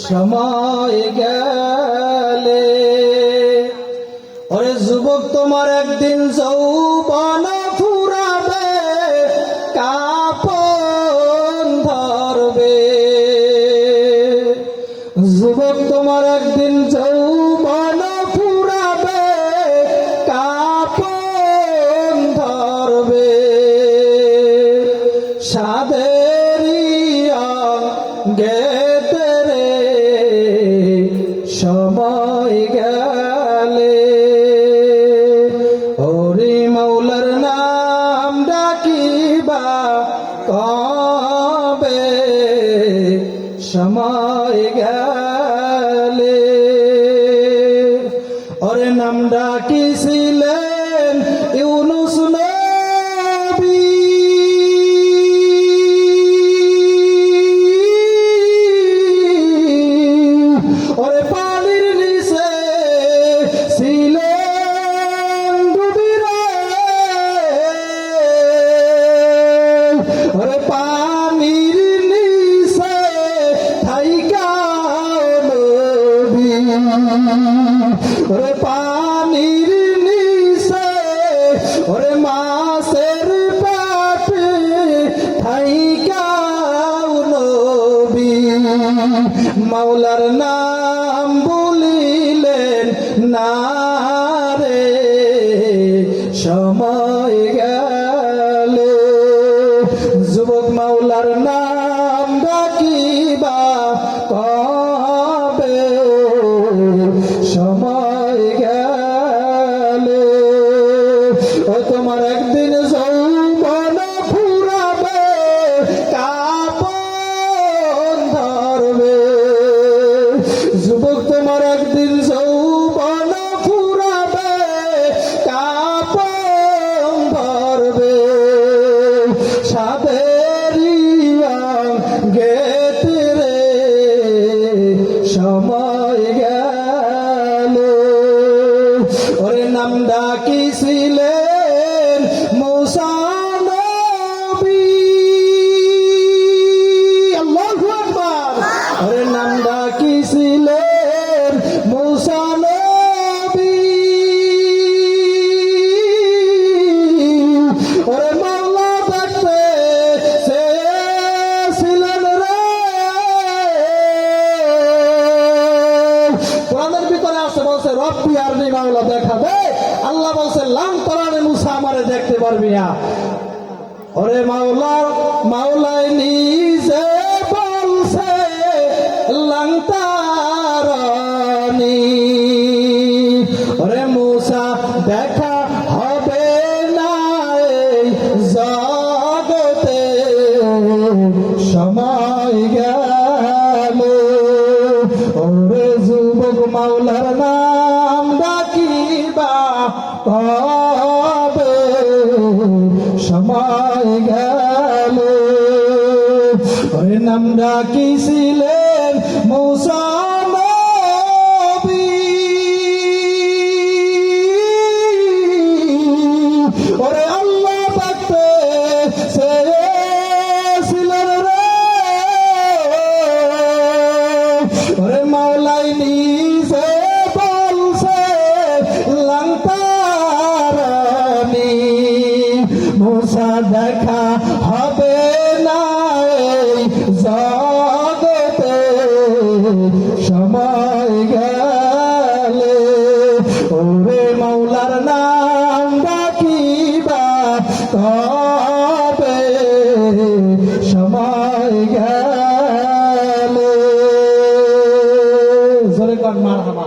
সময় গেলে ওরে যুবক তোমার একদিন যৌবন ফুরাবে, কাপন ধরবে। যুবক তোমার একদিন যৌবন ফুরাবে, কাপন ধরবে। সাদেরিয়া গেতে রে সময় গেলে, ওরে মৌলার নাম ডাকিবা কবে সময় গেলে। ওরে নাম ডাকিছিলেন ইউনুস নবী, ওরে পানির নিচে ছিলেন ডুবিরে, ওরে পানির নিচে থাইকা নবী, ওরে পানির নিচে ওরে মাছের পেটে থাইকা নবী। মাওলার নাম বলিলেন না রে সময় গেলে। যুবক মাওলার নাম ডাকিবা কবে সময় গেলে। ও তোমার একদিন যৌবন ফুরাবে, কাপন ধরবে। যুবক তোমার একদিন যৌবন ফুরাবে, কাপন ধরবে। সাদেরিয়া গেতে রে সময় গেলে। ওরে নাম ডাকিছিলেন মুসা নবী, আল্লাহু আকবার। ওরে নাম ডাকিছিলেন মুসা নবী, ওরে মাওলা দেখতে চেয়েছিলেন রে। কোরআনের ভিতরে আছে, বলছে রব্বি আরনি, মাওলা দেখাবে। আল্লাহ বলছে লাম তারানি, মুসা আমারে দেখতে পারবি না। ওরে মাওলাই নিজে বলছে লাম তারানি। ওরে মুসা দেখা হবে না এই জগতে সময় গেলে। ওরে যুবক মাওলার নাম ডাকিবা কবে সময় গেলে। ওরে নাম ডাকিছিলেন মুসা নবী, ওরে আল্লাহ দেখতে চেয়েছিলেন রে। ওরে মাওলাই নিজে বলছে লাম তারানি। মুসা দেখা হবে না এই জগতে সময় গেলে। ওরে মাওলার নাম ডাকিবা কবে সময় গেলে। জোরে কর মারহাবা।